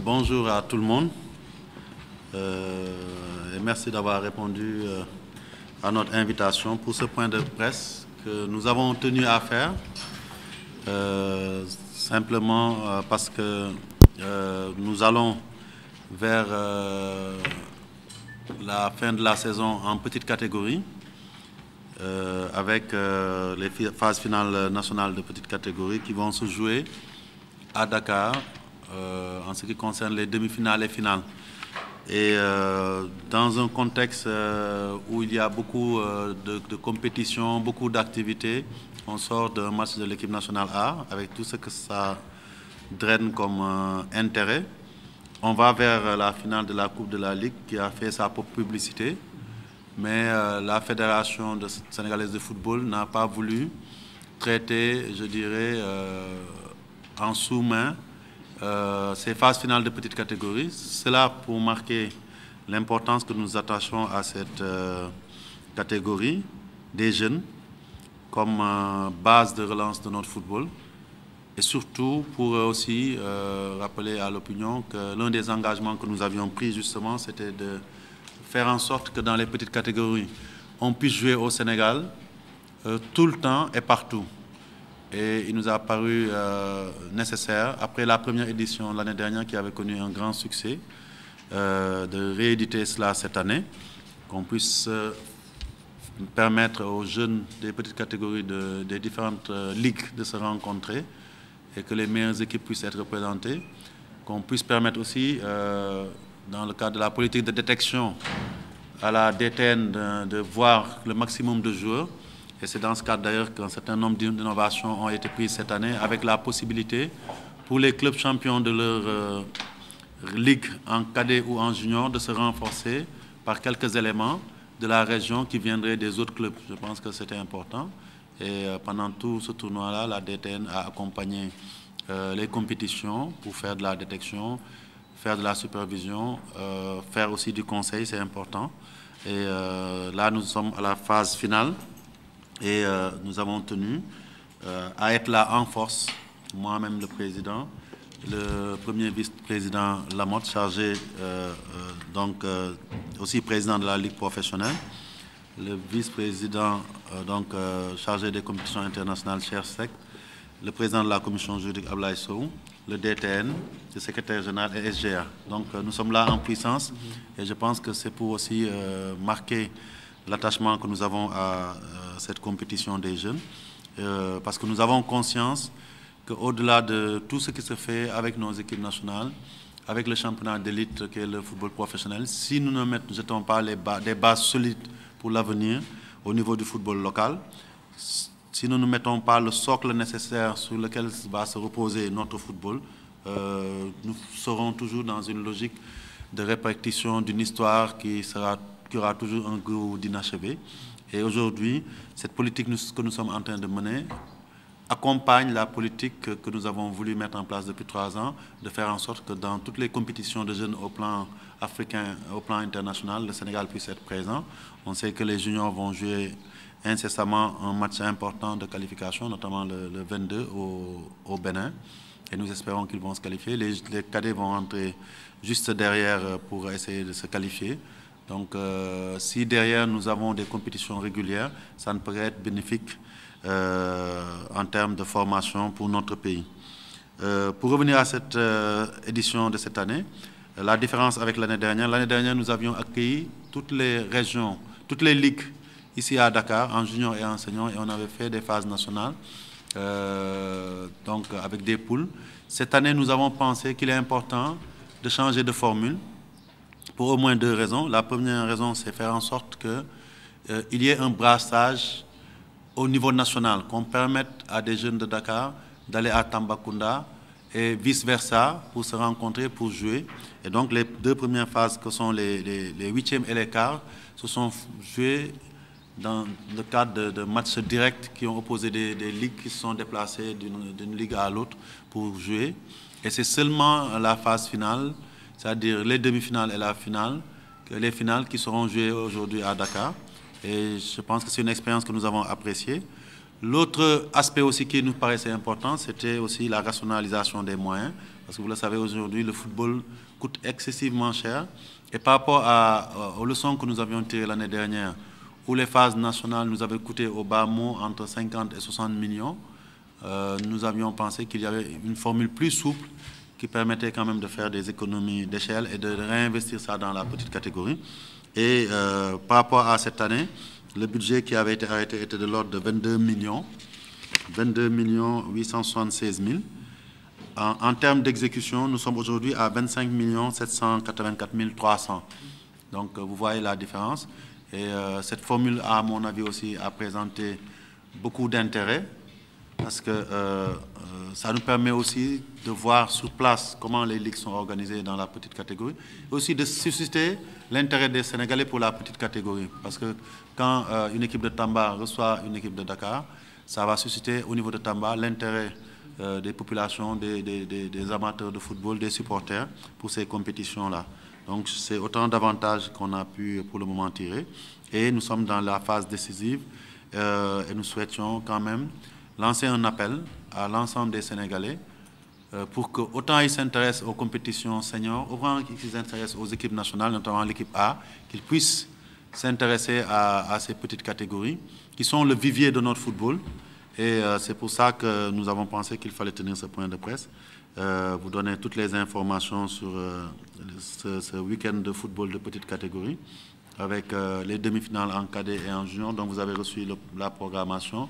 Bonjour à tout le monde et merci d'avoir répondu à notre invitation pour ce point de presse que nous avons tenu à faire simplement parce que nous allons vers la fin de la saison en petite catégorie avec les phases finales nationales de petite catégorie qui vont se jouer à Dakar en ce qui concerne les demi-finales et finales. Et dans un contexte où il y a beaucoup de compétitions, beaucoup d'activités, on sort d'un match de l'équipe nationale A avec tout ce que ça draine comme intérêt. On va vers la finale de la Coupe de la Ligue qui a fait sa propre publicité, mais la Fédération sénégalaise de football n'a pas voulu traiter, je dirais, en sous-main ces phases finales de petite catégorie. Cela pour marquer l'importance que nous attachons à cette catégorie des jeunes comme base de relance de notre football. Et surtout pour aussi rappeler à l'opinion que l'un des engagements que nous avions pris justement, c'était de faire en sorte que dans les petites catégories, on puisse jouer au Sénégal tout le temps et partout. Et il nous a paru nécessaire, après la première édition l'année dernière qui avait connu un grand succès, de rééditer cela cette année, qu'on puisse permettre aux jeunes des petites catégories des différentes ligues de se rencontrer et que les meilleures équipes puissent être représentées, qu'on puisse permettre aussi, dans le cadre de la politique de détection à la DTN, de voir le maximum de joueurs. Et c'est dans ce cadre d'ailleurs qu'un certain nombre d'innovations ont été prises cette année, avec la possibilité pour les clubs champions de leur ligue en cadet ou en junior de se renforcer par quelques éléments de la région qui viendraient des autres clubs. Je pense que c'était important. Et pendant tout ce tournoi-là, la DTN a accompagné les compétitions pour faire de la détection, faire de la supervision, faire aussi du conseil, c'est important. Et là, nous sommes à la phase finale et nous avons tenu à être là en force, moi-même le président, le premier vice-président Lamotte, chargé aussi président de la Ligue professionnelle, le vice-président chargé des compétitions internationales, Cher Sek, le président de la commission juridique, Ablaye Sow, le DTN, le secrétaire général et SGA. Donc nous sommes là en puissance et je pense que c'est pour aussi marquer l'attachement que nous avons à cette compétition des jeunes, parce que nous avons conscience qu'au-delà de tout ce qui se fait avec nos équipes nationales, avec le championnat d'élite qui est le football professionnel, si nous ne jetons pas des bases solides pour l'avenir au niveau du football local, si nous ne mettons pas le socle nécessaire sur lequel va se reposer notre football, nous serons toujours dans une logique de répétition d'une histoire qui aura toujours un goût d'inachevé. Et aujourd'hui, cette politique que nous sommes en train de mener accompagne la politique que nous avons voulu mettre en place depuis 3 ans, de faire en sorte que dans toutes les compétitions de jeunes au plan africain, au plan international, le Sénégal puisse être présent. On sait que les juniors vont jouer incessamment un match important de qualification, notamment le 22 au Bénin, et nous espérons qu'ils vont se qualifier. Les cadets vont entrer juste derrière pour essayer de se qualifier. Donc si derrière nous avons des compétitions régulières, ça ne peut être bénéfique en termes de formation pour notre pays. Pour revenir à cette édition de cette année, la différence avec l'année dernière, nous avions accueilli toutes les régions, toutes les ligues ici à Dakar, en junior et en senior, et on avait fait des phases nationales, donc avec des poules. Cette année, nous avons pensé qu'il est important de changer de formule pour au moins 2 raisons. La première raison, c'est faire en sorte qu'il y ait un brassage au niveau national, qu'on permette à des jeunes de Dakar d'aller à Tambacounda et vice-versa pour se rencontrer, pour jouer. Et donc les 2 premières phases que sont les 8e et les quarts se sont jouées dans le cadre de matchs directs qui ont opposé des ligues qui se sont déplacées d'une ligue à l'autre pour jouer. Et c'est seulement la phase finale, c'est-à-dire les demi-finales et la finale, les finales qui seront jouées aujourd'hui à Dakar. Et je pense que c'est une expérience que nous avons appréciée. L'autre aspect aussi qui nous paraissait important, c'était aussi la rationalisation des moyens Parce que vous le savez, aujourd'hui, le football coûte excessivement cher. Et par rapport aux leçons que nous avions tirées l'année dernière, où les phases nationales nous avaient coûté au bas mot entre 50 et 60 millions, nous avions pensé qu'il y avait une formule plus souple qui permettait quand même de faire des économies d'échelle et de réinvestir ça dans la petite catégorie. Et par rapport à cette année, le budget qui avait été arrêté était de l'ordre de 22 millions 876 000. En termes d'exécution, nous sommes aujourd'hui à 25 784 300. Donc vous voyez la différence. Et cette formule, à mon avis aussi, a présenté beaucoup d'intérêt parce que ça nous permet aussi de voir sur place comment les ligues sont organisées dans la petite catégorie, et aussi de susciter l'intérêt des Sénégalais pour la petite catégorie. Parce que quand une équipe de Tamba reçoit une équipe de Dakar, ça va susciter au niveau de Tamba l'intérêt des populations, des amateurs de football, des supporters pour ces compétitions-là. Donc c'est autant d'avantages qu'on a pu pour le moment tirer. Et nous sommes dans la phase décisive et nous souhaitions quand même lancer un appel à l'ensemble des Sénégalais pour que autant ils s'intéressent aux compétitions seniors, autant qu'ils s'intéressent aux équipes nationales, notamment l'équipe A, qu'ils puissent s'intéresser à ces petites catégories qui sont le vivier de notre football. Et c'est pour ça que nous avons pensé qu'il fallait tenir ce point de presse, vous donner toutes les informations sur ce week-end de football de petite catégorie, avec les demi-finales en cadet et en junior. Donc vous avez reçu la programmation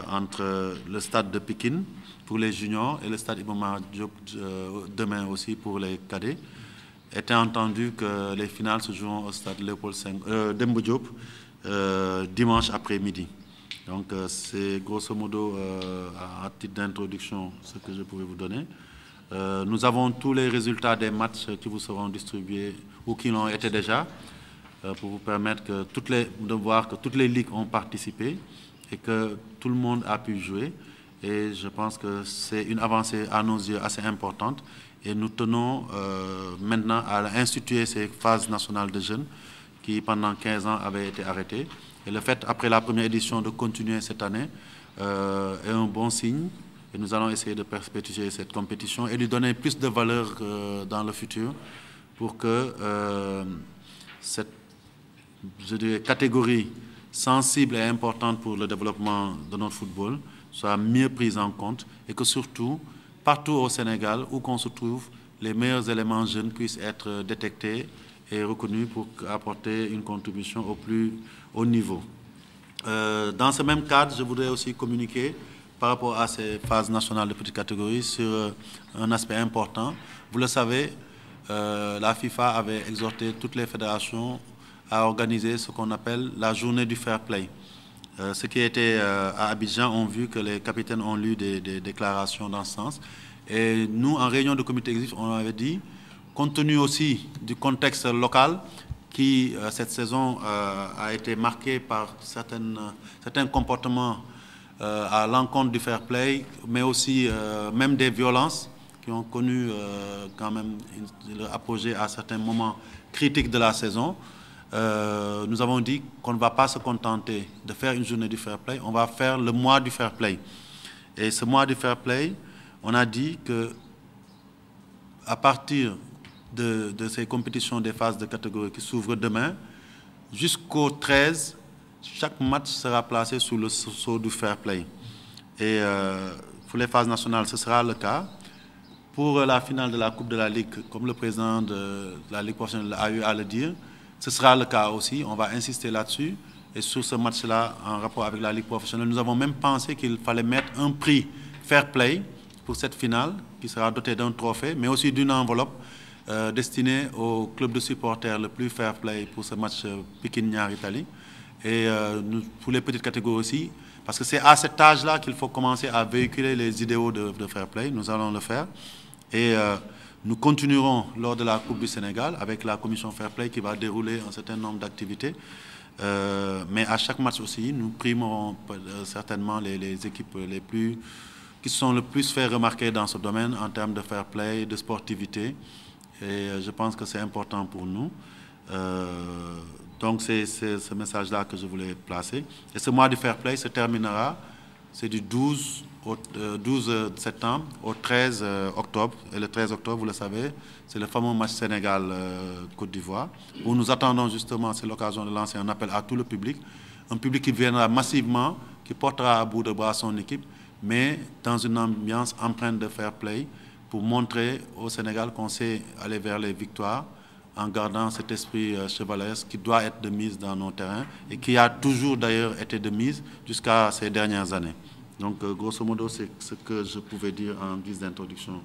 entre le stade de Pikine pour les juniors et le stade Iba Mar Diop demain aussi pour les cadets. Étant entendu que les finales se joueront au stade Léopold Demba Diop dimanche après-midi. Donc c'est grosso modo à titre d'introduction ce que je pourrais vous donner. Nous avons tous les résultats des matchs qui vous seront distribués ou qui l'ont été déjà pour vous permettre de voir que toutes les ligues ont participé et que tout le monde a pu jouer. Et je pense que c'est une avancée à nos yeux assez importante. Et nous tenons maintenant à instituer ces phases nationales de jeunes qui pendant 15 ans avaient été arrêtées. Et le fait, après la première édition, de continuer cette année est un bon signe. Et nous allons essayer de perpétuer cette compétition et lui donner plus de valeur dans le futur pour que cette, je dirais, catégorie sensible et importante pour le développement de notre football soit mieux prise en compte et que surtout, partout au Sénégal, où qu'on se trouve, les meilleurs éléments jeunes puissent être détectés et reconnus pour apporter une contribution au plus haut niveau. Dans ce même cadre, je voudrais aussi communiquer par rapport à ces phases nationales de petite catégorie sur un aspect important. Vous le savez, la FIFA avait exhorté toutes les fédérations à organiser ce qu'on appelle la journée du fair play. Ceux qui étaient à Abidjan ont vu que les capitaines ont lu des déclarations dans ce sens. Et nous, en réunion de comité exécutif, on avait dit, compte tenu aussi du contexte local, qui cette saison a été marqué par certains comportements à l'encontre du fair play, mais aussi même des violences qui ont connu quand même leur apogée à certains moments critiques de la saison. Nous avons dit qu'on ne va pas se contenter de faire une journée du fair play, on va faire le mois du fair play. Et ce mois du fair play, on a dit que à partir de ces compétitions des phases de catégorie qui s'ouvrent demain, jusqu'au 13, chaque match sera placé sous le sceau du fair play. Et pour les phases nationales, ce sera le cas. Pour la finale de la Coupe de la Ligue, comme le président de la Ligue professionnelle a eu à le dire, ce sera le cas aussi. On va insister là-dessus. Et sur ce match-là, en rapport avec la Ligue professionnelle, nous avons même pensé qu'il fallait mettre un prix fair play pour cette finale, qui sera doté d'un trophée, mais aussi d'une enveloppe destinée au club de supporters le plus fair play pour ce match Pikine-Niary-Tally. Et pour les petites catégories aussi, parce que c'est à cet âge-là qu'il faut commencer à véhiculer les idéaux de fair play. Nous allons le faire. Et nous continuerons lors de la Coupe du Sénégal avec la commission fair play qui va dérouler un certain nombre d'activités. Mais à chaque match aussi, nous primerons certainement les équipes qui sont le plus fait remarquer dans ce domaine en termes de fair play, de sportivité. Et je pense que c'est important pour nous. Donc c'est ce message-là que je voulais placer. Et ce mois du fair play se terminera C'est du 12 septembre au 13 octobre. Et le 13 octobre, vous le savez, c'est le fameux match Sénégal-Côte d'Ivoire, où nous attendons justement, c'est l'occasion de lancer un appel à tout le public, un public qui viendra massivement, qui portera à bout de bras son équipe, mais dans une ambiance empreinte de fair play, pour montrer au Sénégal qu'on sait aller vers les victoires, en gardant cet esprit chevaleresque qui doit être de mise dans nos terrains et qui a toujours d'ailleurs été de mise jusqu'à ces dernières années. Donc, grosso modo, c'est ce que je pouvais dire en guise d'introduction.